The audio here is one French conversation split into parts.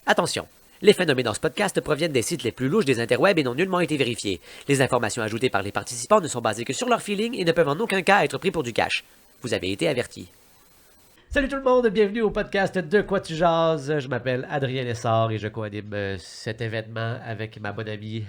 Attention! Les faits nommés dans ce podcast proviennent des sites les plus louches des interwebs et n'ont nullement été vérifiés. Les informations ajoutées par les participants ne sont basées que sur leur feeling et ne peuvent en aucun cas être pris pour du cash. Vous avez été avertis. Salut tout le monde, bienvenue au podcast De quoi tu jases. Je m'appelle Adrien Lessard et je co-anime cet événement avec ma bonne amie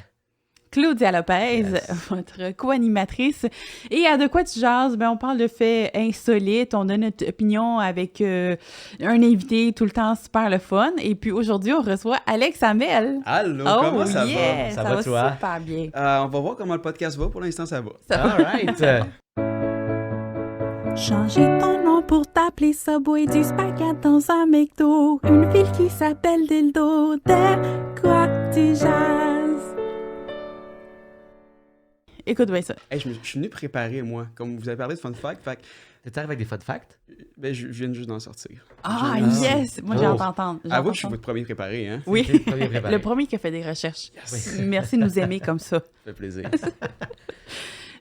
Claudia Lopez, votre co-animatrice. Et à De quoi tu jases, on parle de faits insolites, on donne notre opinion avec un invité tout le temps super le fun. Et puis aujourd'hui, on reçoit Alex Hamel. Allô, comment ça va? Ça va toi? Super bien. On va voir comment le podcast va. Pour l'instant, ça va. Ça All right. Changer ton nom pour t'appeler Subway, du spaghette dans un McDo, une ville qui s'appelle Dildo, de quoi tu jases? Écoute bien ça. Hey, je suis venu préparer, moi. Comme vous avez parlé de fun fact, T'es arrivé avec des fun facts? je viens juste d'en sortir. Ah, yes! Moi, j'ai hâte d'entendre. Avoue que je suis votre premier préparé, hein? Oui, Le premier préparé. le premier qui a fait des recherches. Yes. Merci de nous aimer comme ça. Ça fait plaisir.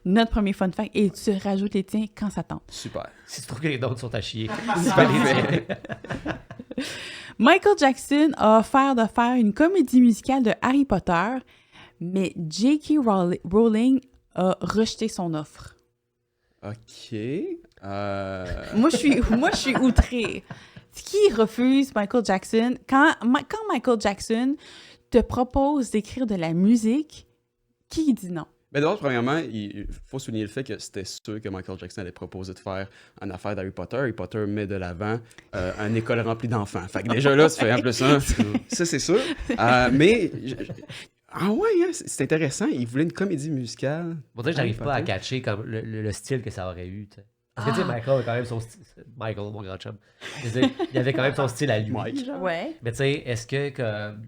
Notre premier fun fact, et tu rajoutes les tiens quand ça tente. Super. Si tu trouves que les notes sont à chier, C'est parfait. Michael Jackson a offert de faire une comédie musicale de Harry Potter, mais J.K. Rowling a rejeté son offre. OK. Moi, je suis outrée. Qui refuse Michael Jackson? Quand Michael Jackson te propose d'écrire de la musique, qui dit non? Ben d'abord, premièrement, il faut souligner le fait que c'était sûr que Michael Jackson allait proposer de faire une affaire d'Harry Potter. Harry Potter met de l'avant une école remplie d'enfants. Fait que déjà là, ça fait un plus un. Ça, c'est sûr. Mais... Ah ouais, hein, c'est intéressant. Il voulait une comédie musicale. Pour dire que j'arrive Harry pas à Potter. catcher comme le style que ça aurait eu. T'sais. Parce que tu sais, Michael a quand même son style. Michael, mon grand chum. Je veux dire, il avait quand même son style à lui. Mike. Genre. Ouais. Mais tu sais, est-ce que comme.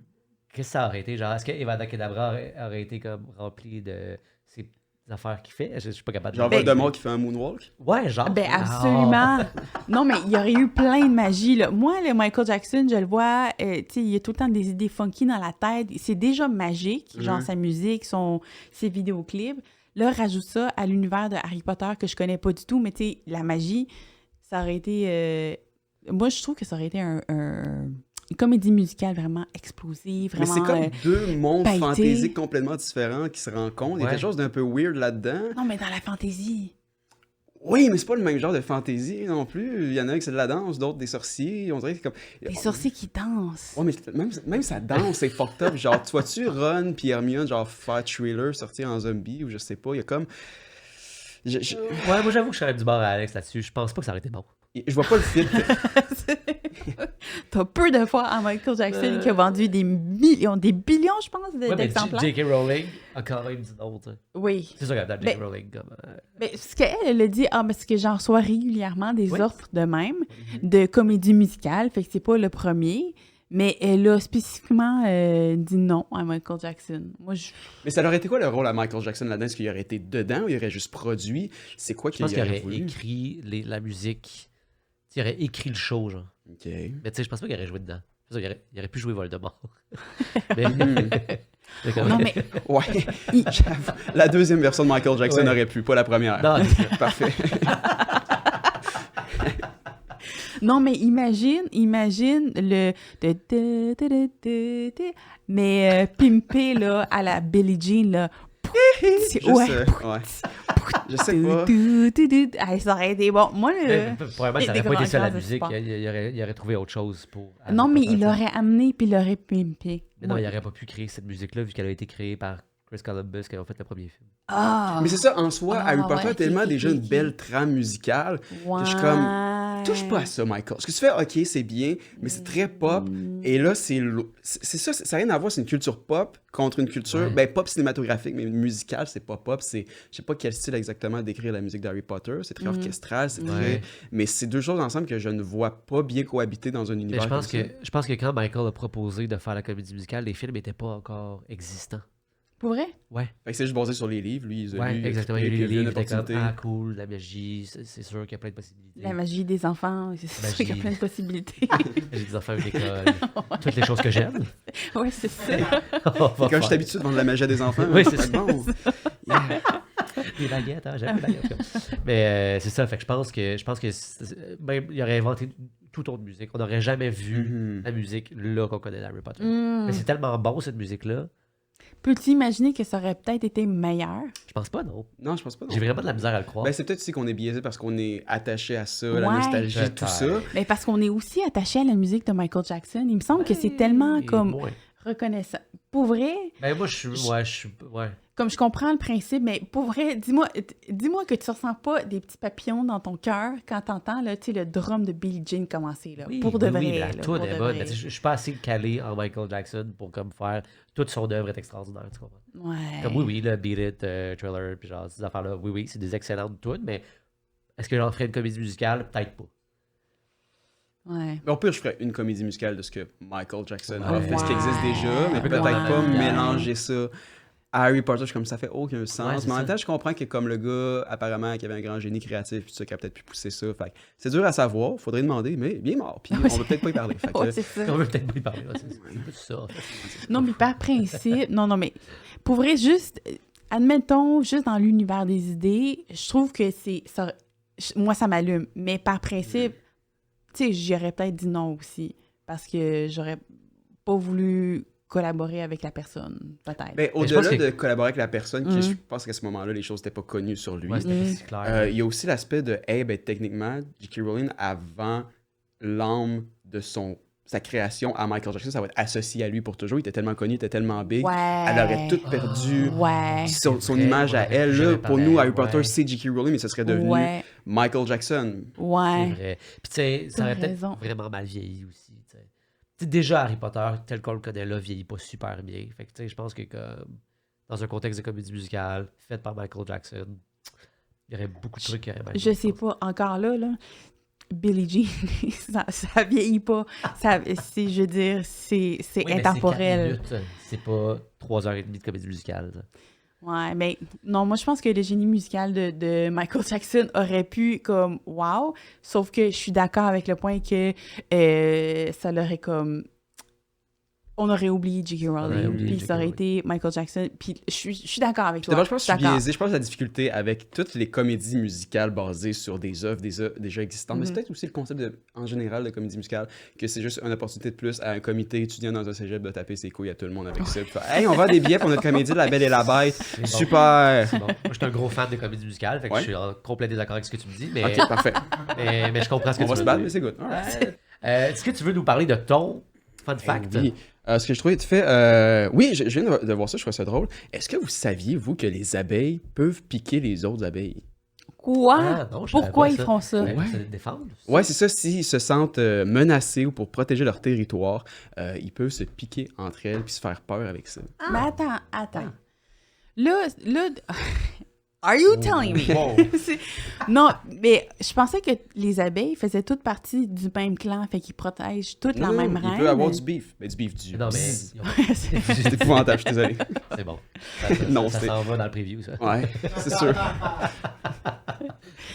Qu'est-ce que ça aurait été? Genre, est-ce que Avada Kedavra aurait été comme rempli de ces affaires qu'il fait? Je suis pas capable de Genre Ben- Voldemort qui fait un moonwalk. Ouais, genre. Ben absolument. Non, mais il y aurait eu plein de magie, là. Moi, le Michael Jackson, je le vois, tu sais, il y a tout le temps des idées funky dans la tête. C'est déjà magique, genre sa musique, ses vidéoclips. Là, rajoute ça à l'univers de Harry Potter que je connais pas du tout, mais tu sais, la magie, ça aurait été... Moi, je trouve que ça aurait été une comédie musicale vraiment explosive, Mais vraiment... c'est comme deux mondes pailleté. fantaisiques complètement différents qui se rencontrent. Il y a Ouais. quelque chose d'un peu weird là-dedans. Non, mais dans la fantaisie. Oui, mais c'est pas le même genre de fantaisie non plus. Il y en a qui c'est de la danse, d'autres des sorciers. On dirait que c'est comme... Des sorciers qui dansent. Ouais, mais même sa danse, c'est fucked up. Genre, tu vois-tu Ron puis Hermione, genre, faire Thriller, sortir en zombie ou je sais pas. Il y a comme... Ouais, moi j'avoue que je serais du bord à Alex là-dessus. Je pense pas que ça aurait été bon. Je vois pas le fit. T'as peu de fois à Michael Jackson qui a vendu des millions, des billions, je pense, Ouais, mais d'exemplaires. J.K. Rowling a quand même dit non, tu sais. Oui. C'est sûr qu'elle a J.K. Ben- Rowling comme. Mais ce qu'elle, elle a dit, parce que j'en reçois régulièrement des Oui. offres de même, de comédie musicale, fait que c'est pas le premier, mais elle a spécifiquement dit non à Michael Jackson. Moi, Mais ça aurait été quoi le rôle à Michael Jackson là-dedans? Est-ce qu'il aurait été dedans ou il aurait juste produit? C'est quoi Je qu'il pense qu'il aurait aurait voulu? écrit la musique. Il aurait écrit le show, genre. OK. Mais tu sais, je pense pas qu'il aurait joué dedans. C'est sûr, il aurait pu jouer Voldemort. Mais. C'est comme- non, mais Ouais, j'avoue. La deuxième version de Michael Jackson Ouais. aurait pu, pas la première. Non, Parfait. non, mais imagine le mais pimpé là à la Billie Jean là. Juste, Ouais. ouais. Je sais pas. Ah, ça aurait été bon. Moi, probablement, des ça n'aurait pas été ça la grands musique. espoirs. Il aurait trouvé autre chose pour. non, mais il aurait. l'aurait amené puis il l'aurait pimpé. Mais non, Ouais. il n'aurait pas pu créer cette musique-là vu qu'elle a été créée par Chris Columbus qui a fait le premier film. Ah! Mais c'est ça, en soi, Ah, Harry Potter ouais, a tellement ok, déjà ok, une ok. belle trame musicale que je suis comme, touche pas à ça, Michael. Ce que tu fais, ok, c'est bien, mais c'est très pop. Et là, c'est ça, ça n'a rien à voir, c'est une culture pop contre une culture, Ouais. ben pop cinématographique, mais musicale, c'est pas pop. Je sais pas quel style exactement décrire la musique d'Harry Potter. C'est très orchestral, c'est très... Ouais. Mais c'est deux choses ensemble que je ne vois pas bien cohabiter dans un Mais univers je pense, comme ça. je pense que quand Michael a proposé de faire la comédie musicale, les films n'étaient pas encore existants. Pour vrai? Ouais, Fait que c'est juste basé sur les livres, lui, il a ouais, lu, exactement. Il y a eu expliqué les qu'il y a livres, une il était comme opportunité. ah cool, la magie, c'est sûr qu'il y a plein de possibilités. La magie des enfants, c'est sûr qu'il y a Magie. plein de possibilités. J'ai des enfants à l'école, toutes les choses que j'aime. ouais, c'est ça. On va Quand je faire. suis habitué de vendre la magie à des enfants, Oui, hein, c'est fait que bon. Yeah. Des baguettes, hein, j'aime les baguettes. Mais c'est ça, fait que je pense que même, il aurait inventé toute autre musique. On n'aurait jamais vu la musique là qu'on connaît d'Harry Potter. Mais c'est tellement bon, cette musique-là. Peux-tu imaginer que ça aurait peut-être été meilleur? Je pense pas, non. Non, je pense pas. Non. J'ai vraiment de la misère à le croire. Ben, c'est peut-être aussi qu'on est biaisé parce qu'on est attaché à ça, la Ouais. nostalgie, Peut-être. tout ça. Mais parce qu'on est aussi attaché à la musique de Michael Jackson. Il me semble que c'est tellement Et comme moins. reconnaissant. Pour vrai, Ben, moi, je suis. Ouais. comme je comprends le principe, mais pour vrai, dis-moi que tu ressens pas des petits papillons dans ton cœur quand t'entends là, tu sais, le drum de Billie Jean commencer, là, Oui, pour de oui, vrai. oui, la là, toune pour est de bonne. vrai. Mais tu sais, je suis pas assez calé en Michael Jackson pour comme faire toute son œuvre est extraordinaire, tu comprends? Ouais. Comme oui, le Beat It, Thriller, puis genre ces affaires-là, oui, c'est des excellentes tunes, mais est-ce que j'en ferais une comédie musicale? Peut-être pas. Ouais. Mais au pire, je ferais une comédie musicale de ce que Michael Jackson a Ouais. fait, ce qui existe déjà, mais Ouais. peut-être pas Ouais. mélanger ça à Harry Potter. Je suis comme ça fait aucun sens. Ouais, c'est mais en même ça. temps, je comprends que comme le gars, apparemment, qui avait un grand génie créatif, puis ça, qui a peut-être pu pousser ça. Fait que c'est dur à savoir, faudrait demander, mais bien mort. Puis on va peut-être pas y parler. Fait que, Ouais, c'est ça. On veut peut-être pas y parler, là, c'est plus ça. En fait. Non, mais par principe, non, mais pour vrai, juste, admettons, juste dans l'univers des idées, je trouve que moi, ça m'allume. Mais par principe, tu sais, j'aurais peut-être dit non aussi, parce que j'aurais pas voulu collaborer avec la personne, peut-être. ben, je au-delà pense que- de collaborer avec la personne, je pense qu'à ce moment-là, les choses n'étaient pas connues sur lui. Ouais, c'était pas si clair. Il y a aussi l'aspect de, hey, ben, techniquement, J.K. Rowling, avant l'âme de sa création à Michael Jackson, ça va être associé à lui pour toujours. Il était tellement connu, il était tellement big. Ouais. Elle aurait tout perdu. Ouais. Son C'est vrai, image on à aurait elle, plus là, jamais pour parlé, nous, Harry Potter, ouais. c'est J.K. Rowling, mais ce serait devenu Ouais. Michael Jackson. C'est Ouais. vrai. Puis tu sais, ça aurait T'as peut-être raison. vraiment mal vieilli aussi. Tu sais. Tu sais, déjà, Harry Potter, tel qu'on le connaît là, vieillit pas super bien. Fait que tu sais, je pense que comme, dans un contexte de comédie musicale, faite par Michael Jackson, il y aurait beaucoup de trucs qui auraient mal Je vieilli, sais pense. pas, encore là, Billie Jean, ça vieillit pas. Je veux dire, c'est Oui, mais intemporel. c'est 4 minutes, c'est pas 3h30 de comédie musicale. Ça. Ouais, mais non, moi je pense que le génie musical de Michael Jackson aurait pu comme wow, sauf que je suis d'accord avec le point que ça l'aurait comme on aurait oublié J.K. aurait Rowling, oublié puis J.K. ça aurait Rowling. été Michael Jackson, puis je suis d'accord avec toi. D'abord, je pense que je suis D'accord. biaisé. Je pense que la difficulté avec toutes les comédies musicales basées sur des œuvres déjà existantes, mais c'est peut-être aussi le concept en général de comédie musicale, que c'est juste une opportunité de plus à un comité étudiant dans un cégep de taper ses couilles à tout le monde avec ça. Puis faire, hey, on vend des billets pour notre comédie de La Belle et la Bête. bon. Super! C'est bon. Moi, je suis un gros fan de comédie musicale, fait que Ouais. je suis en complet désaccord avec ce que tu me dis, mais, Ok, parfait. mais je comprends ce que On tu va veux se battre, dire. mais c'est good. Alright. Est-ce que tu veux nous parler de ton fun fact? Oui. Ce que je trouvais fait, oui, je viens de voir ça, je trouve ça drôle. Est-ce que vous saviez, vous, que les abeilles peuvent piquer les autres abeilles? Quoi? Ah, non, je savais Pourquoi pas ils ça. font ça? Ouais, Ouais. pour se défendre. Ouais, c'est ça. S'ils se sentent menacés ou pour protéger leur territoire, ils peuvent se piquer entre elles puis se faire peur avec ça. Mais attends. Là, are you telling me? Wow. Non, mais je pensais que les abeilles faisaient toutes partie du même clan, fait qu'ils protègent toute la Non, même il reine. peut avoir du beef. Mais du beef du... Non, mais bzzz. C'est- C'est épouvantable, je suis désolé. c'est bon. Non, ça c'est- s'en va dans le preview, ça. Ouais, c'est sûr.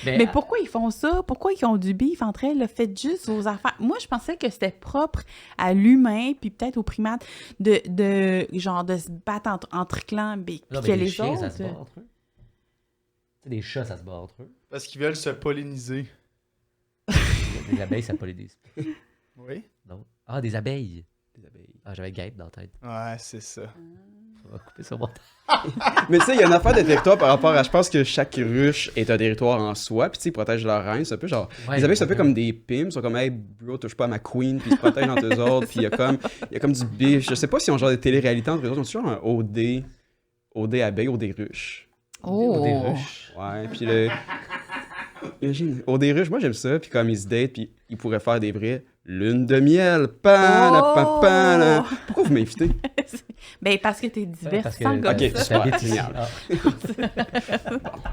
Mais pourquoi ils font ça? Pourquoi ils ont du bif entre elles? Faites juste vos affaires. Moi, je pensais que c'était propre à l'humain, puis peut-être aux primates, de genre de se battre entre clans, puis Non, que mais les les chiens, autres... ça se bat entre eux. Tu sais, les chats, ça se bat entre eux. Parce qu'ils veulent se polliniser. Les abeilles, ça pollinise. Oui. Non. Ah, des abeilles. Des abeilles. Ah, j'avais guêpe dans la tête. Ouais, c'est ça. On va couper ça, mon Mais tu sais, il y a une affaire de territoire par rapport à... Je pense que chaque ruche est un territoire en soi, puis tu sais, ils protègent leur reine. C'est un peu genre... Ouais, les abeilles, c'est un peu ouais. comme des pimps. Ils sont comme, hey, bro, touche pas à ma queen, puis ils se protègent entre eux autres. Puis il y a comme du bif. Je sais pas si on genre des télé-réalités entre eux autres. Ils ont toujours un OD abeille, OD ruche. Oh! Des ruches. Ouais, puis le... Imagine, OD ruche, moi j'aime ça. Puis comme ils se datent, puis ils pourraient faire des vrais lune de miel. Pa. Pourquoi vous m'invitez? Ben, parce que t'es divertissant Parce comme Ok, ça. super. T'habites ici. génial. Ah.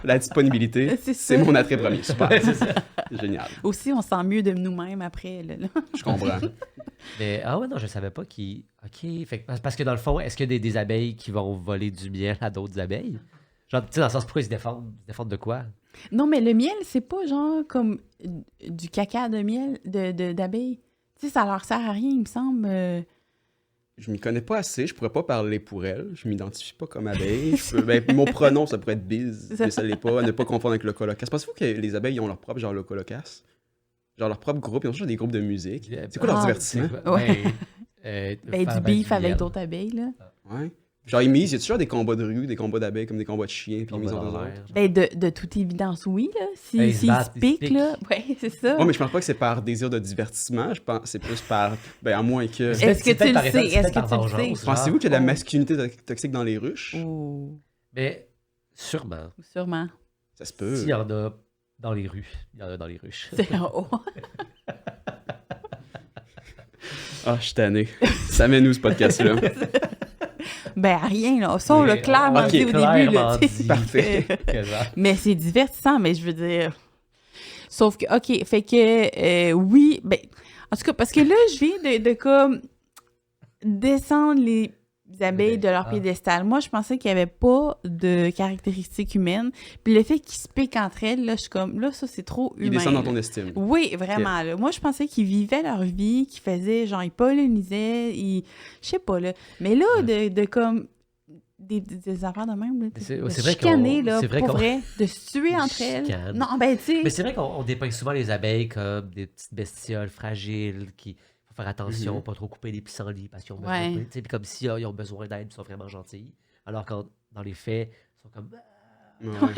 La disponibilité, C'est c'est ça. mon attrait premier. Super. Ouais, c'est ça. Génial. Aussi, on se sent mieux de nous-mêmes après. Là. Je comprends. Mais, ah ouais, non, je savais pas qu'ils... OK. Fait, parce que dans le fond, est-ce qu'il y a des abeilles qui vont voler du miel à d'autres abeilles? Genre, tu sais, dans le sens, pourquoi ils se défendent? Ils se défendent de quoi? Non, mais le miel, c'est pas genre comme du caca de miel d'abeilles. Tu sais, ça leur sert à rien, il me semble. Je m'y connais pas assez, je pourrais pas parler pour elle. Je m'identifie pas comme abeille. Mon pronom, ça pourrait être biz, mais ça l'est pas. À ne pas confondre avec le colocasse. Pensez-vous que les abeilles ont leur propre genre le colocasse? genre leur propre groupe, ils ont toujours des groupes de musique. C'est quoi leur Ah, divertissement? Ouais. Ben, du beef avec d'autres abeilles, là. Ouais. Genre, ils misent, il y a toujours des combats de rue, des combats d'abeilles comme des combats de chiens, puis ils misent entre eux autres. Ben, de toute évidence, oui, là. Ben, ils se S'ils battent, se ils se piquent, là. Ouais, c'est ça. Ouais, mais je pense pas que c'est par désir de divertissement, je pense que c'est plus par. Ben, à moins que. Est-ce que tu le sais? Est-ce que tu le sais? Pensez-vous qu'il y a de la masculinité toxique dans les ruches? Ou Mais sûrement. sûrement. Ça se peut. S'il y en a dans les rues, il y en a dans les ruches. C'est en haut. Ah, je suis tanné. Ça mène où ce podcast-là? Ben, rien, là. Ça, on l'a Mais, clairement ok, dit au début, là. clairement tu sais. dit. Parfait. Que genre, Mais c'est divertissant, mais je veux dire. Sauf que, OK, fait que, oui, ben, en tout cas, parce que là, je viens de comme descendre les abeilles de leur Ah. piédestal. Moi, je pensais qu'il n'y avait pas de caractéristiques humaines. Puis le fait qu'ils se piquent entre elles, là, je suis comme, là, ça, c'est trop humain. Ils descendent dans là. ton estime. Oui, vraiment. Là. Moi, je pensais qu'ils vivaient leur vie, qu'ils faisaient, genre, ils pollinisaient, je sais pas, là. Mais là, de comme des affaires de même, là, c'est de vrai chicaner, qu'on- là, c'est vrai pour qu'on- vrai, de se tuer Des entre elles. chicanes. Non, ben, tu sais... Mais c'est vrai qu'on dépeint souvent les abeilles comme des petites bestioles fragiles qui faut faire attention, Mhm. pas trop couper les pissenlits parce qu'ils ont Ouais. besoin, tu sais, puis comme si ils ont besoin d'aide, ils sont vraiment gentils. Alors que dans les faits, ils sont comme Ouais.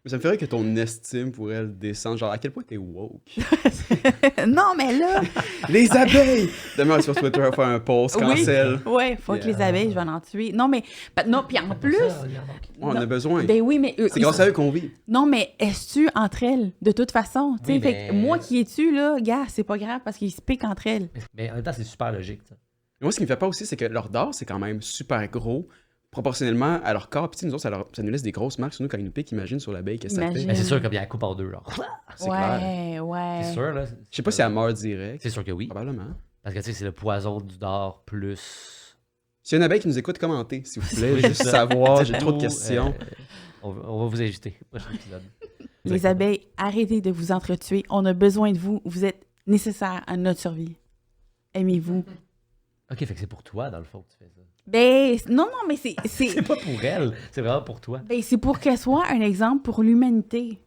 Mais ça me ferait que ton estime pour elle descende. Genre, à quel point t'es woke? non, mais là... Les abeilles! Demain, sur Twitter, on va faire un post, cancel. Oui, ouais, fuck les abeilles, je vais en tuer. Non, mais... Non, puis en plus... Ouais, on a besoin. Ben oui, mais eux... C'est grâce à eux qu'on vit. Non, mais elles se tuent entre elles, de toute façon. tu sais. Oui, Fait mais- que moi qui ai tué, là, gars, c'est pas grave parce qu'ils se piquent entre elles. Mais en même temps, c'est super logique. Ça. Mais moi, ce qui me fait peur aussi, c'est que leur dard, c'est quand même super gros, proportionnellement à leur corps. Puis, tu sais, nous autres, ça nous laisse des grosses marques sur nous quand ils nous piquent. Imagine sur l'abeille, qu'est-ce que ça fait. Imagine. Mais c'est sûr comme il y a la coupe en deux, genre. C'est clair. Ouais, ouais. C'est sûr, là. Je sais pas si elle meurt direct. C'est sûr que oui. Probablement. Parce que tu sais, c'est le poison du dard plus. S'il y a une abeille qui nous écoute, commentez, s'il vous plaît. Oui, Juste c'est ça. savoir, j'ai trop de Ou, questions. on va vous inviter au prochain épisode. Les abeilles, arrêtez de vous entretuer. On a besoin de vous. Vous êtes nécessaires à notre survie. Aimez-vous. Ok, fait que c'est pour toi, dans le fond, que tu fais ça. Ben, non, mais c'est... C'est pas pour elle, c'est vraiment pour toi. Ben, c'est pour qu'elle soit un exemple pour l'humanité.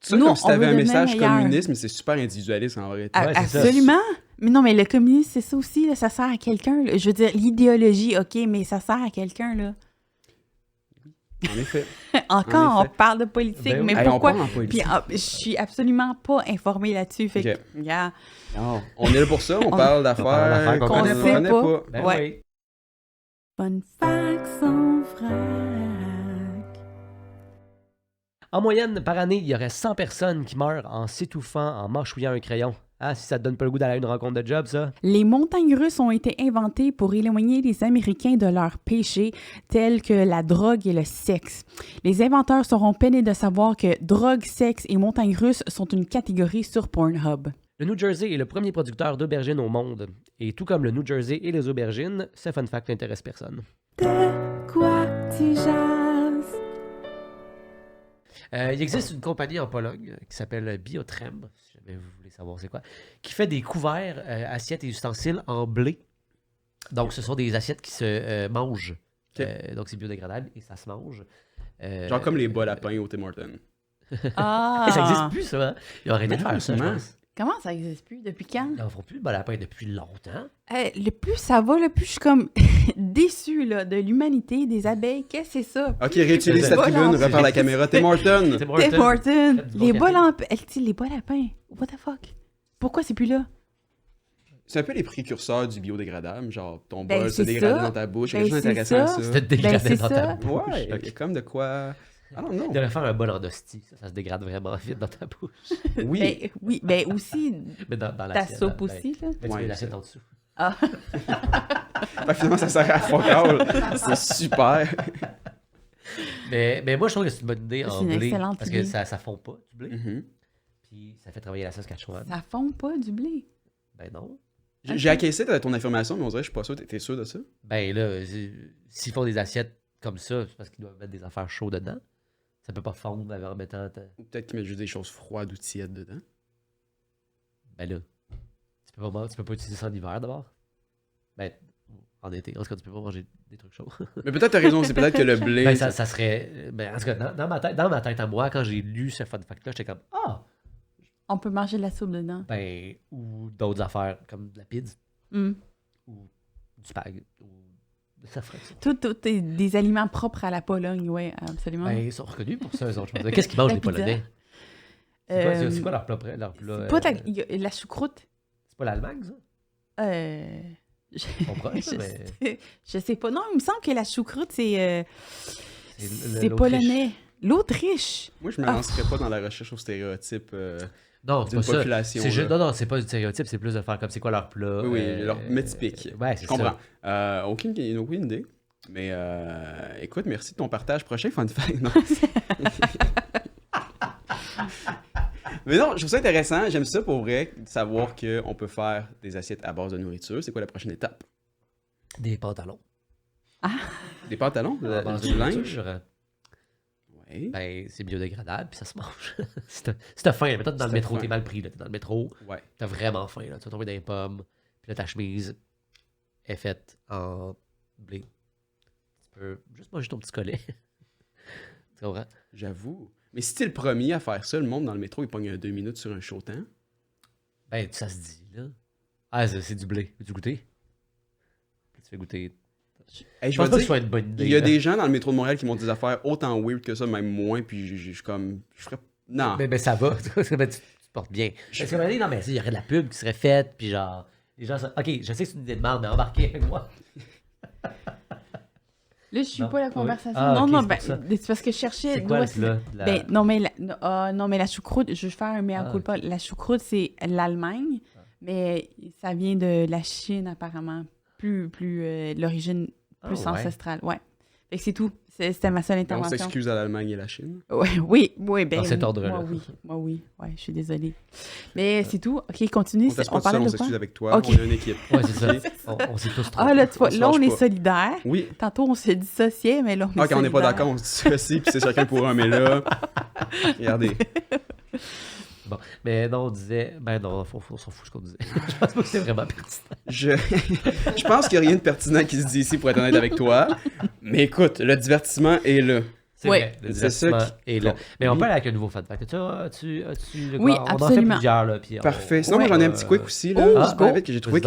Ça, Nous, comme si on t'avais veut un devenir message meilleur. communiste, mais c'est super individualiste en vrai. Ouais, c'est ça. Absolument. Mais non, mais le communisme, c'est ça aussi. Là, ça sert à quelqu'un. Là. Je veux dire, l'idéologie, OK, mais ça sert à quelqu'un, là. En effet. Encore, En on effet. parle de politique, Ben oui. mais Hey, on pourquoi... parle en politique. Puis, je suis absolument pas informée là-dessus. Fait Ok. que, yeah. Non, on est là pour ça, on parle d'affaires d'affaires qu'on qu'on connaît sait connaît pas. pas. Ben Ouais. oui. Fun facts sans vrac. En moyenne, par année, il y aurait 100 personnes qui meurent en s'étouffant, en mâchouillant un crayon. Ah, si ça te donne pas le goût d'aller à une rencontre de job, ça. Les montagnes russes ont été inventées pour éloigner les Américains de leurs péchés, tels que la drogue et le sexe. Les inventeurs seront peinés de savoir que drogue, sexe et montagnes russes sont une catégorie sur Pornhub. Le New Jersey est le premier producteur d'aubergines au monde. Et tout comme le New Jersey et les aubergines, ce fun fact n'intéresse personne. De quoi tu jases? Il existe une compagnie en Pologne qui s'appelle Biotrem, si jamais vous voulez savoir c'est quoi, qui fait des couverts, assiettes et ustensiles en blé. Donc, ce sont des assiettes qui se mangent. Ok. Donc, c'est biodégradable et ça se mange. Genre comme les bas lapins au Tim Hortons. Ah! Ça n'existe plus, ça. Hein? Ils ont arrêté de Mais faire ça, je non, pense. Comment ça existe plus? Depuis quand? Ils n'en font plus de bas lapins depuis longtemps. Le plus ça va, le plus je suis comme déçue là, de l'humanité, des abeilles. Qu'est-ce que c'est ça? Ok, réutilise C'est ta pas tribune, gentil. repars la caméra. Tim Hortons! Tim Tim Hortons! du Les bon bas café. lapins. Les bas lapins. What the fuck? Pourquoi c'est plus là? C'est un peu les précurseurs du biodégradable. Genre, ton Ben, bol se c'est dégrade ça. dans ta bouche. Ben, Il y a quelque chose c'est d'intéressant à ça. ça. C'était dégradé c'est dans ça. ta bouche. Ouais, il y Ok. a comme de quoi. Ah non, non. Il devrait faire un bol en hostie. Ça se dégrade vraiment vite dans ta bouche. Oui. Ben, oui, ben aussi, Mais dans ta l'assiette, soupe ben, aussi, là. ben, tu Ouais, mets l'assiette en dessous. Ah, Ben, finalement, ça sert à fuck all. C'est super. Mais moi, je trouve que c'est une bonne idée C'est en une blé. excellente Parce idée. que ça fond pas, du blé. Mhm. Puis ça fait travailler la Saskatchewan. ça fond pas du blé. Ben non. J'ai acquiescé de ton information, mais on dirait que je suis pas sûr. T'es sûr de ça? Ben là, s'ils font des assiettes comme ça, c'est parce qu'ils doivent mettre des affaires chaudes dedans. Ça peut pas fondre en mettant. Ou peut-être qu'ils mettent juste des choses froides ou tièdes dedans. Ben là, tu peux pas utiliser ça en hiver d'abord. Ben, en été. En tout cas, tu peux pas manger des trucs chauds. Mais peut-être t'as raison, c'est peut-être que le blé. Ben, ça serait. Ben, en tout cas, dans ma tête à moi, quand j'ai lu ce fun fact-là, j'étais comme Ah! On peut manger de la soupe dedans. Ben, ou d'autres affaires, comme de la pizza, Mm. ou du spag, ou ça ferait ça. Tout est des aliments propres à la Pologne, oui, absolument. Ben, ils sont reconnus pour ça, eux autres. Je pense. Qu'est-ce qu'ils mangent, La les pizza. Polonais? C'est quoi, Euh, c'est quoi leur plat? Leur plat c'est pas il y a la choucroute. c'est pas l'Allemagne, ça? Je... Ils sont proches, je, mais sais, je sais pas. Non, il me semble que la choucroute, c'est l'Autriche. polonais. L'Autriche. Moi, je me lancerais pas dans la recherche au stéréotype Non, c'est d'une pas ça. population. C'est juste- là. non, c'est pas du stéréotype, c'est plus de faire comme c'est quoi leur plat. Oui, leur mets typique. Ouais, c'est Je comprends. ça. Aucune idée. Mais écoute, merci de ton partage. Prochain fun fact. Non. Mais non, je trouve ça intéressant. J'aime ça pour vrai, de savoir qu'on peut faire des assiettes à base de nourriture. C'est quoi la prochaine étape? Des pantalons. Des pantalons? À base Du de linge? nourriture, Oui. ben, c'est biodégradable, puis ça se mange. Si t'as faim, mettons, dans Si le t'as métro, faim. t'es mal pris, là, t'es dans le métro, Ouais. t'as vraiment faim, là. Tu vas tomber dans les pommes, puis là, ta chemise est faite en blé. Tu peux juste manger ton petit collet. Tu comprends? J'avoue. Mais si t'es le premier à faire ça, le monde dans le métro, il pogne 2 minutes sur un chaud temps. Ben, ça se dit, là. Ah, c'est du blé. Veux-tu goûter? Puis tu fais goûter. Hey, Je je pense vais pas que ce dire, soit une bonne idée. il y a là. des gens dans le métro de Montréal qui m'ont des affaires autant weird que ça, même moins, puis je suis comme... Je ferais... Non. Ben, ça va. Ben, tu te portes bien. Parce que, ben, non, mais il y aurait de la pub qui serait faite, puis genre. Les gens. Ok, je sais que c'est une idée de merde, mais embarquez avec moi. Là, je suis Non. pas la Oui. conversation. Ah, non, ok, non, c'est ben, pour ça. c'est parce que je cherchais. C'est quoi d'où le est-ce- plat? de la- Ben, non, mais la choucroute, je vais faire un mea Ah, culpa. La choucroute, c'est l'Allemagne, mais ça vient de la Chine, apparemment. Plus l'origine plus Ah, ouais. ancestrale. Ouais. Fait que c'est tout. C'était ma seule On intervention. s'excuse à l'Allemagne et la Chine. Ouais, oui, ben. Dans cet ordre-là. Moi, oui. Ouais, je suis désolée. Mais c'est tout. OK, continue. On teste pas tout seul, parlait on de quoi? s'excuse avec toi. Ok. On est une équipe. Ouais, c'est ça. On s'est tous trompés. Ah, là, tu vois, On se là, on lâche est pas. solidaires. Oui. Tantôt, on se dissociait, mais là, on est Ah, quand on n'est pas solidaires. d'accord, on se dit aussi, puis c'est chacun pour un, mais là... Regardez. Bon, mais non, on disait. Ben non, on s'en fout ce qu'on disait. Je pense pas que c'est vraiment pertinent. Je pense qu'il n'y a rien de pertinent qui se dit ici, pour être honnête avec toi. Mais écoute, le divertissement est là. C'est Ouais. vrai, le C'est ça divertissement est là. Mais on Oui. peut aller avec un nouveau fun fact. As-tu le Oui, quoi? On en fait absolument. plusieurs, là. Puis Parfait. on- Sinon, moi, on j'en ai un va, petit quick aussi, là. Oh, Super go. vite, que j'ai trouvé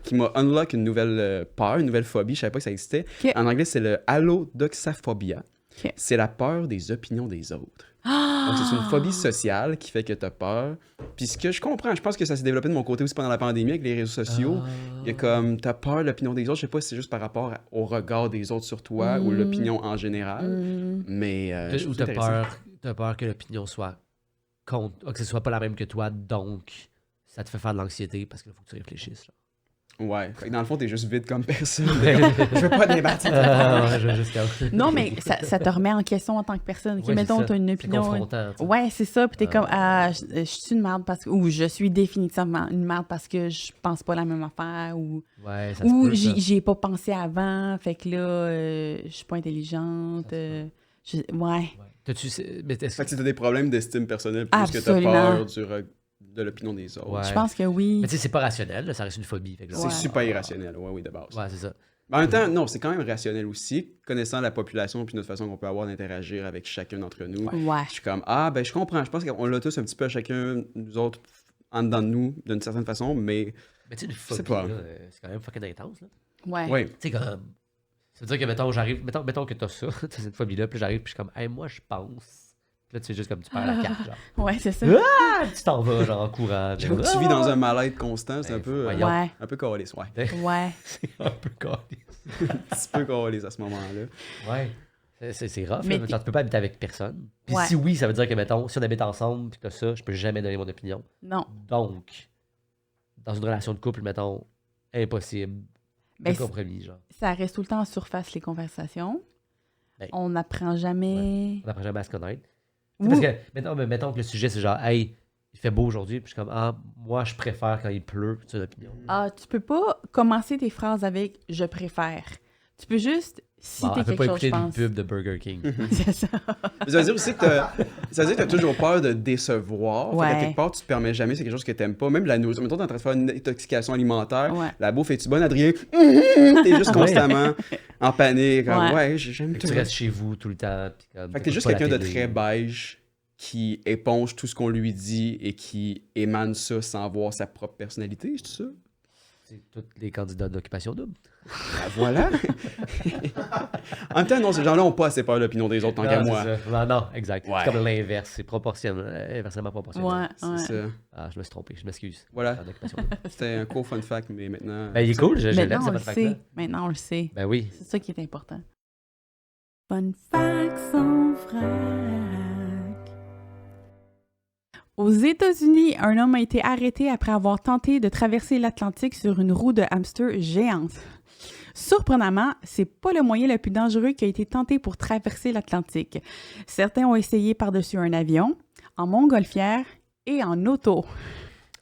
qui m'a unlock une nouvelle peur, une nouvelle phobie. Je savais pas que ça existait. Ok. En anglais, c'est le allodoxaphobia. Ok. C'est la peur des opinions des autres. Ah! Donc, c'est une phobie sociale qui fait que tu as peur. Puis ce que je comprends, je pense que ça s'est développé de mon côté aussi pendant la pandémie avec les réseaux sociaux. Ah. Il y a comme, t'as peur de l'opinion des autres. Je sais pas si c'est juste par rapport au regard des autres sur toi ou l'opinion en général. Mais je Ou trouve ça intéressant. t'as peur que l'opinion soit contre, que ce soit pas la même que toi, donc ça te fait faire de l'anxiété parce qu'il faut que tu réfléchisses. Là. Ouais. Fait que dans le fond, t'es juste vide comme personne. Ouais, Je veux pas débattre. je veux juste comme- Non, mais ça te remet en question en tant que personne. Ok, Ouais, mettons, c'est ça. tu as une C'est opinion. confrontant. tu sais. Ouais, c'est ça. Puis t'es comme, je suis une merde parce que. Ou je suis définitivement une merde parce que je pense pas la même affaire. Ou Ouais, ça se ou peut, ça. j'y ai pas pensé avant. Fait que là, je suis pas intelligente. Ça se Ouais. Ouais. T'as-tu... Mais est-ce Fait que t'as des problèmes d'estime personnelle plus que t'as Absolument. peur de l'opinion des autres. Ouais. Je pense que oui. Mais tu sais, c'est pas rationnel, là, ça reste une phobie. Fait que là, C'est Ouais. super irrationnel, oui, de base. Ouais, c'est ça. Mais en même temps, non, c'est quand même rationnel aussi, connaissant la population puis notre façon qu'on peut avoir d'interagir avec chacun d'entre nous. Ouais. Je suis comme, ben je comprends, je pense qu'on l'a tous un petit peu à chacun, nous autres, en dedans de nous, d'une certaine façon, mais Mais tu sais, une sais phobie, pas. là, c'est quand même fucking intense. Là. Ouais. oui. Tu sais, comme. Ça veut dire que, mettons, j'arrive. Mettons que t'as ça, t'as cette phobie-là, puis j'arrive, puis je suis comme, hey, moi, je pense. Puis là, tu fais juste comme tu perds la carte, genre. Ouais, c'est ça. Ah, tu t'en vas, genre, en courant. J'avoue que tu vis dans un mal-être constant, c'est un peu, voyons. Ouais. un peu câlisse, ouais. Ouais. C'est un peu calé. Un petit peu câlisse à ce moment-là. Ouais. C'est rough, Mais là, genre, tu peux pas habiter avec personne. Puis Ouais. si oui, ça veut dire que, mettons, si on habite ensemble, puis que t'as ça, je peux jamais donner mon opinion. Non. Donc, dans une relation de couple, mettons, impossible. Ben, de compromis, genre. ça reste tout le temps en surface, les conversations. Ben, On n'apprend jamais. On n'apprend jamais à se connaître. Ou- Parce que, mettons que le sujet, c'est genre, hey, il fait beau aujourd'hui, puis je suis comme, moi, je préfère quand il pleut, c'est une opinion. Ah, tu peux pas commencer tes phrases avec « je préfère ». Tu peux juste citer Bon, elle peut quelque pas chose, écouter je une pense. pub de Burger King. C'est ça. Mais ça veut dire aussi que ça veut dire que t'as toujours peur de décevoir. Fait Ouais. qu'à quelque part, tu te permets jamais, c'est quelque chose que t'aimes pas. Même la nourriture. Mettons, t'es en train de faire une intoxication alimentaire. Ouais. La bouffe, es-tu bonne, Adrien? T'es juste Ouais. constamment en panique. Comme, Ouais. ouais, j'aime Fait que tout. tu restes chez vous tout le temps. Puis comme, Fait que t'es t'écoutes juste pas la quelqu'un de télé. très beige qui éponge tout ce qu'on lui dit et qui émane ça sans avoir sa propre personnalité, c'est ça? C'est tous les candidats d'occupation double. Ben voilà! En même temps, non, ces gens-là n'ont pas assez peur de l'opinion des autres, tant qu'à moi. Non, exact. Ouais. C'est comme l'inverse. C'est proportionnel, inversement proportionnel. Ouais. C'est ça. Ah, je me suis trompé. Je m'excuse. Voilà. Candidats d'occupation double. C'était un cool fun fact, mais maintenant... Ben, il est cool. Je l'aime, Maintenant, on ce le fun fact-là. sait. Maintenant, on le sait. Ben oui. C'est ça qui est important. Fun facts sans vrac. Aux États-Unis, un homme a été arrêté après avoir tenté de traverser l'Atlantique sur une roue de hamster géante. Surprenamment, c'est pas le moyen le plus dangereux qui a été tenté pour traverser l'Atlantique. Certains ont essayé par-dessus un avion, en montgolfière et en auto.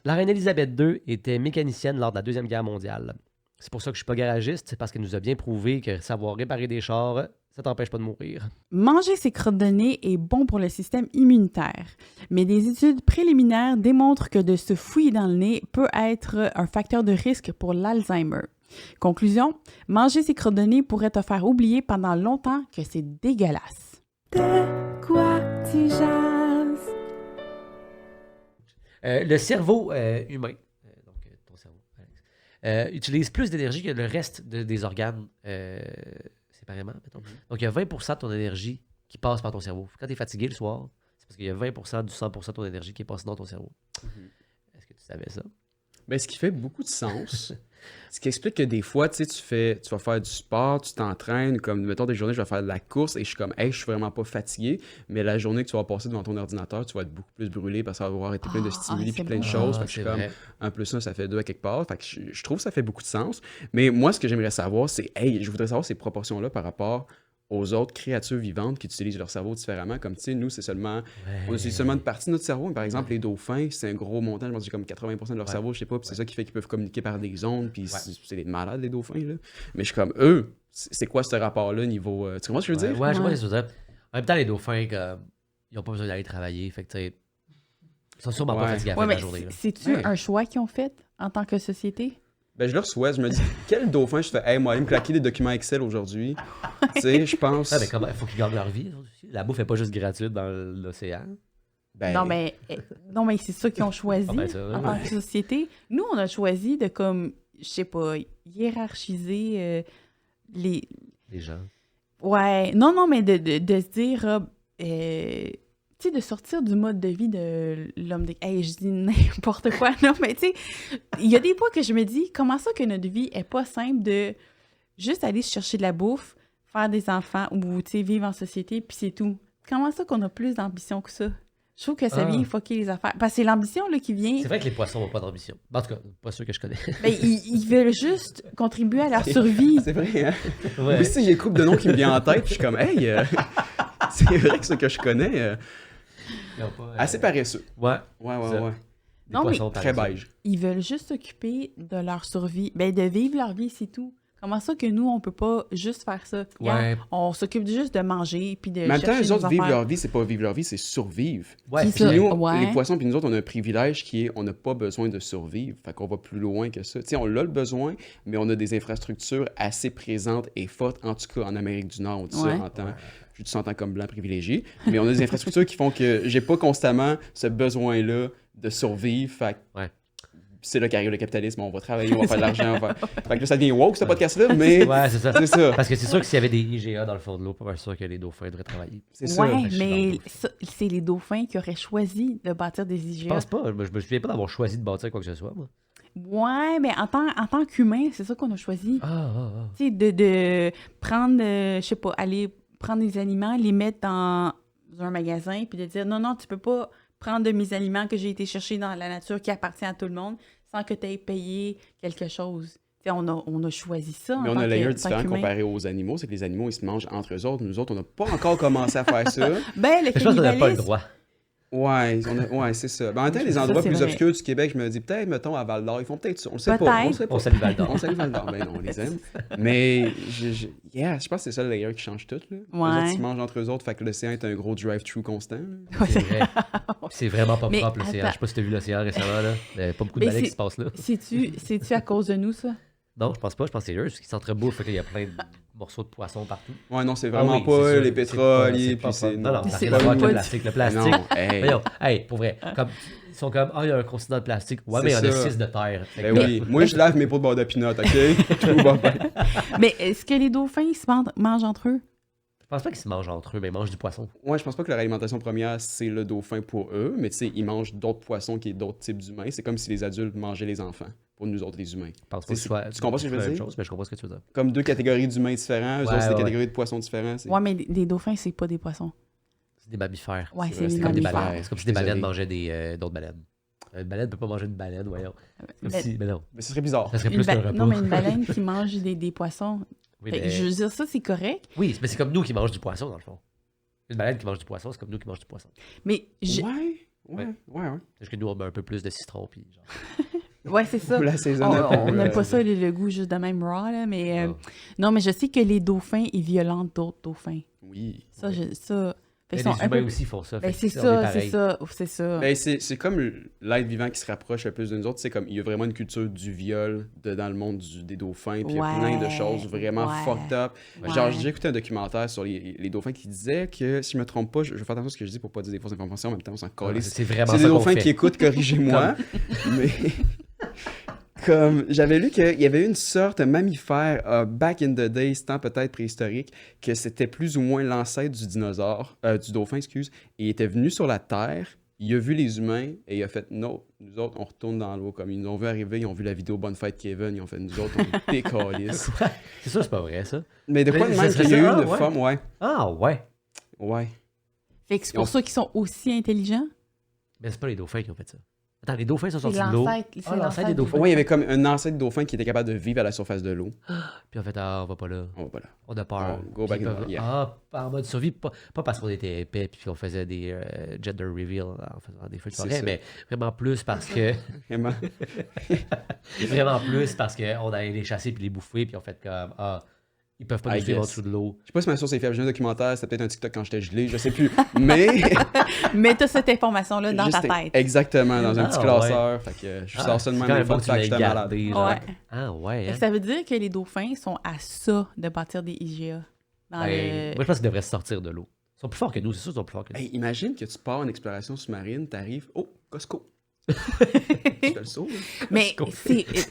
La reine Elisabeth II était mécanicienne lors de la Deuxième Guerre mondiale. C'est pour ça que je suis pas garagiste, c'est parce qu'elle nous a bien prouvé que savoir réparer des chars, ça t'empêche pas de mourir. Manger ses crottes de nez est bon pour le système immunitaire, mais des études préliminaires démontrent que de se fouiller dans le nez peut être un facteur de risque pour l'Alzheimer. Conclusion, manger ses crottes de nez pourrait te faire oublier pendant longtemps que c'est dégueulasse. De quoi tu jases? Le cerveau humain, donc ton cerveau, Alex, utilise plus d'énergie que le reste des organes séparément, mettons. Donc, il y a 20% de ton énergie qui passe par ton cerveau. Quand tu es fatigué le soir, c'est parce qu'il y a 20% du 100% de ton énergie qui est passée dans ton cerveau. Est-ce que tu savais ça? Ben, ce qui fait beaucoup de sens. Ce qui explique que des fois, tu sais, tu vas faire du sport, tu t'entraînes, comme, mettons, des journées, je vais faire de la course et je suis comme, hey, je suis vraiment pas fatigué, mais la journée que tu vas passer devant ton ordinateur, tu vas être beaucoup plus brûlé parce que ça va avoir été plein de stimuli puis c'est plein de bon. choses. Fait que je suis comme, 1 plus 1, ça fait 2 à quelque part. Fait que je trouve que ça fait beaucoup de sens. Mais moi, ce que j'aimerais savoir, c'est, hey, je voudrais savoir ces proportions-là par rapport aux autres créatures vivantes qui utilisent leur cerveau différemment. Comme, tu sais, nous, c'est seulement... On utilise seulement une partie de notre cerveau. Par exemple, les dauphins, c'est un gros montant. Je pense que c'est comme 80% de leur cerveau, je sais pas. Puis c'est ça qui fait qu'ils peuvent communiquer par des ondes. Puis c'est des malades, les dauphins, là. Mais je suis comme, eux, c'est quoi ce rapport-là niveau... tu comprends ce que je veux dire? Ouais, je vois ce que tu veux dire. En même temps, les dauphins, ils n'ont pas besoin d'aller travailler. Fait que, tu sais, ils sont sûrement pas fatigués à la fin de la journée. Là. C'est-tu un choix qu'ils ont fait en tant que société? Ben, je leur souhaite. Je me dis, quel dauphin je fais, hey, moi, aller me claquer des documents Excel aujourd'hui. Tu sais, je pense. Ah, mais comment? Il faut qu'ils gagnent leur vie. Aussi. La bouffe n'est pas juste gratuite dans l'océan. Ben, Non, mais c'est ça qu'ils ont choisi Ah, ben, ça, en tant que société. Nous, on a choisi de, comme, je sais pas, hiérarchiser les... Les gens. Ouais, non, mais de se dire, tu sais, de sortir du mode de vie de l'homme de... Hey, je dis n'importe quoi, non, mais tu sais, il y a des fois que je me dis, comment ça que notre vie est pas simple de juste aller chercher de la bouffe, faire des enfants ou, tu sais, vivre en société, puis c'est tout. Comment ça qu'on a plus d'ambition que ça? Je trouve que ça vient fucker les affaires. Parce que c'est l'ambition là, qui vient... C'est vrai que les poissons n'ont pas d'ambition. En tout cas, pas ceux que je connais. Ben, ils veulent juste contribuer à leur survie. C'est vrai, hein? Ouais. Moi aussi, j'ai une couple de noms qui me viennent en tête, puis je suis comme, hey, c'est vrai que ceux que je connais, Ils ont pas, assez paresseux. Ouais. Ouais. Des Non, mais poissons, par Très exemple. beige. Ils veulent juste s'occuper de leur survie. Ben, de vivre leur vie, c'est tout. Comment ça que nous, on peut pas juste faire ça? Regarde, Ouais. on s'occupe juste de manger puis de Mais en même temps, chercher les nos autres, vivre affaires. leur vie, c'est pas vivre leur vie, c'est survivre. Ouais. Qui Puis ça? nous, Ouais. les poissons, puis nous autres, on a un privilège qui est, on n'a pas besoin de survivre. Fait qu'on va plus loin que ça. Tu sais, on a le besoin, mais on a des infrastructures assez présentes et fortes. En tout cas, en Amérique du Nord, on dit Ouais. ça en tant... Je te sens comme blanc privilégié. Mais on a des infrastructures qui font que j'ai pas constamment ce besoin-là de survivre. Fait que Ouais. c'est là qu'arrive le capitalisme. On va travailler, on va faire de l'argent. Fait que là, ça devient woke, ce podcast-là, mais Ouais, c'est ça. c'est ça. Parce que c'est sûr que s'il y avait des IGA dans le fond de l'eau, pas mal sûr que les dauphins devraient travailler. C'est ça. Ouais, je suis mais dans ça, c'est les dauphins qui auraient choisi de bâtir des Je IGA. pense pas. Je me souviens pas d'avoir choisi de bâtir quoi que ce soit, moi. Ouais, mais en tant qu'humain, c'est ça qu'on a choisi. Ah. Tu sais, de prendre, je sais pas, aller prendre des aliments, les mettre dans un magasin, puis de dire non, tu peux pas prendre de mes aliments que j'ai été chercher dans la nature qui appartient à tout le monde sans que tu aies payé quelque chose. Tu sais, on a choisi ça. Mais en on a tant un que- layer en tant différent qu'humain. comparé aux animaux, c'est que les animaux, ils se mangent entre eux autres. Nous autres, on n'a pas encore commencé à faire ça. Ben, le Je pense qu'on n'a pas le cannibalisme. droit. Ouais, c'est ça. Ben, en même temps, les Ça, endroits c'est plus vrai. obscurs du Québec, je me dis peut-être, mettons, à Val-d'Or, ils font peut-être ça. On le sait pas. Peut-être. On le sait pas. On salue Val-d'Or. On salue Val-d'or. Ben non, on les aime. Mais, je pense que c'est ça le layer qui change tout. Là. Les Ouais. autres, ils se mangent entre eux autres, fait que l'océan est un gros drive-thru constant. là. C'est vrai. C'est vraiment pas Mais propre l'océan. attends. Je sais pas si t'as vu l'océan récemment, là. Il y a pas beaucoup de Mais balais qui c'est- se passent là. C'est-tu à cause de nous, ça? Non, je pense pas. Je pense que c'est eux qui s'entrebouffent. Il y a plein de morceaux de poisson partout. Ouais, non, c'est Ah vraiment oui, pas c'est sûr. les pétroliers, C'est puis pas- c'est... Non, non, ça n'a C'est rien à voir avec pas le du- plastique. Le Ah plastique. non, hey. Voyons, hey, pour vrai. Comme, ils sont comme, il y a un continent de plastique. Ouais, C'est mais il y en a ça. 6 de terre. Fait Ben que- oui, moi je lave mes pots de beurre de pinot, ok? Tout va bien. Mais est-ce que les dauphins, ils se mangent entre eux? Je pense pas qu'ils se mangent entre eux, mais ils mangent du poisson. Ouais, je pense pas que leur alimentation première, c'est le dauphin pour eux, mais tu sais, ils mangent d'autres poissons qui est d'autres types d'humains. C'est comme si les adultes mangeaient les enfants, pour nous autres, les humains. Je pense pas que C'est- ce soit tu comprends ce que je veux la même dire? chose, mais je comprends ce que tu veux dire. Comme deux catégories d'humains différents, eux Ouais, autres, c'est des ouais. catégories de poissons différents. Ouais, mais les dauphins, c'est pas des poissons. C'est des mammifères. Ouais, C'est c'est vrai, des c'est Comme des mammifères. baleines. C'est comme si des baleines Désolé. mangeaient d'autres baleines. Une baleine peut pas manger une baleine, voyons. C'est comme Mais- si... Mais non, Mais ce serait bizarre. ça serait Une plus ba- qu'un repas. Non, mais une baleine qui mange des poissons. Oui, Fait que mais- je veux dire, ça, c'est correct. oui, mais c'est comme nous qui mangent du poisson, dans le fond. Une baleine qui mange du poisson, c'est comme nous qui mangeons du poisson. Mais Ouais. C'est juste que nous, on met un peu plus de citron, puis genre... ouais, c'est ça. Ou la saison On n'aime pas ça, le goût juste de même raw, là, mais... Ah. Non, mais je sais que les dauphins, ils violentent d'autres dauphins. Oui. Ça, ça... Fait Mais qu'ils les sont un humains peu... aussi font ça. Ben, fait c'est que on est ça, c'est pareil. ça, c'est ça. Ben, c'est comme l'être vivant qui se rapproche un peu de nous autres. C'est comme, il y a vraiment une culture du viol dans le monde des dauphins. Puis il y a plein de Ouais, choses vraiment ouais. fucked up. Ouais. Genre, j'ai écouté un documentaire sur les dauphins qui disait que, si je me trompe pas, je vais faire attention à ce que je dis pour pas dire des fausses informations. En même temps, on s'en Ah, calisse. c'est vraiment C'est ça des qu'on dauphins fait. qui écoutent, corrigez-moi. Mais comme j'avais lu qu'il y avait une sorte de mammifère back in the days, temps peut-être préhistorique, que c'était plus ou moins l'ancêtre du dinosaure, du dauphin, excuse, et il était venu sur la Terre, il a vu les humains et il a fait non, nous autres on retourne dans l'eau. Comme ils nous ont vu arriver, ils ont vu la vidéo Bonne Fête Kevin, ils ont fait nous autres on décalisse. C'est ça, c'est pas vrai, ça. Mais de quoi Mais de ça même serait qu'il y a eu ça, une ouais. femme, ouais. Ah, ouais. Ouais. Fait que c'est Ils ont- pour ça qu'ils sont aussi intelligents. Mais c'est pas les dauphins qui ont fait ça. Attends, les dauphins sont C'est sortis de l'eau. l'ancêtre. C'est Ah, l'ancêtre des du- dauphins. Ouais, il y avait comme un ancêtre dauphin qui était capable de vivre à la surface de l'eau. Puis en fait, ah, on va pas là. On va pas là. On a peur. Oh, go Puis back ils in peuvent- the- yeah. Ah, en mode survie, pas parce qu'on était épais puis qu'on faisait des gender reveal en faisant des feux de C'est forêt, ça. mais vraiment plus parce que Vraiment. vraiment plus parce qu'on allait les chasser puis les bouffer puis on fait comme ah, ils peuvent pas I nous suivre en guess. dessous de l'eau. Je sais pas si ma source est fiable. J'ai un documentaire, c'était peut-être un TikTok quand j'étais gelé, je sais plus. Mais. Mais t'as cette information-là dans ta Juste tête. Exactement, dans un Ah, petit classeur. Fait que je sors ça de c'est même quand des même fois, bon fait que que tu j'étais l'aies malade. gardé, genre. Ouais. Ah ouais. Fait Hein? que ça veut dire que les dauphins sont à ça de bâtir des IGA. Dans Ben, le... moi je pense qu'ils devraient sortir de l'eau. Ils sont plus forts que nous, c'est sûr qu'ils sont plus forts que nous. Hey, imagine que tu pars en exploration sous-marine, t'arrives, oh, Costco. Tu fais le saut, là.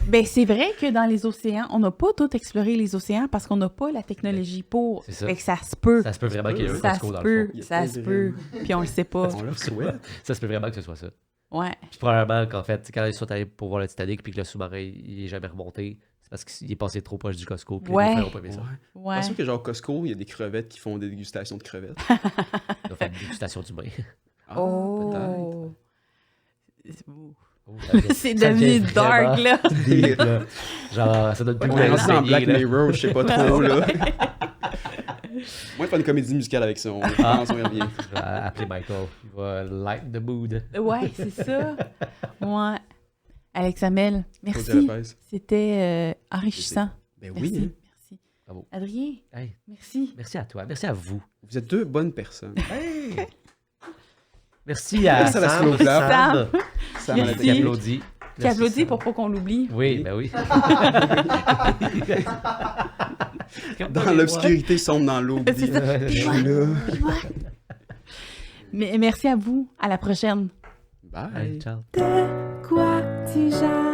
Mais c'est vrai que dans les océans, on n'a pas tout exploré les océans parce qu'on n'a pas la technologie pour. C'est ça. Fait que ça se peut. Ça se peut vraiment qu'il y ait un Ça Costco se dans le peut. fond. Il y a Ça pas se de peut. Puis on le sait pas. On leur souhaite. Ça se peut vraiment que ce soit ça. Ouais. Puis probablement qu'en fait, quand ils sont allés pour voir le Titanic puis que le sous-marin il est jamais remonté, c'est parce qu'il est passé trop proche du Costco puis Ouais. les dauphins ont pas aimé ça. Ouais. Ouais. Pensez que genre Costco, il y a des crevettes qui font des dégustations de crevettes. Ils ont fait une dégustation d'humains. Ah, peut-être. Oh. Oh, C'est ça devenu devient dark, là. deep, là. Genre, ça donne plus On est rendu dans de Black là. Mirror, je sais pas trop, là. Moi, faire une comédie musicale avec ça, on pense, on y revient. Je vais appeler Michael. Il va light the mood. Ouais, c'est ça. Ouais. Alex Hamel, Claudia merci. Lopez. C'était enrichissant. Ben Merci. oui, hein. Merci. Bravo. Adrien, Hey, merci. merci à toi. Merci à vous. Vous êtes deux bonnes personnes. Merci à Merci à la Sam. slow clap. Sam, Ça Merci. qui applaudit. Qui Merci, applaudit Sam. pour pas qu'on l'oublie. Oui, ben oui. Dans l'obscurité, sombre dans l'eau. C'est ça. Je suis là. Mais merci à vous. À la prochaine. Bye. Hey, ciao. De quoi tu jases?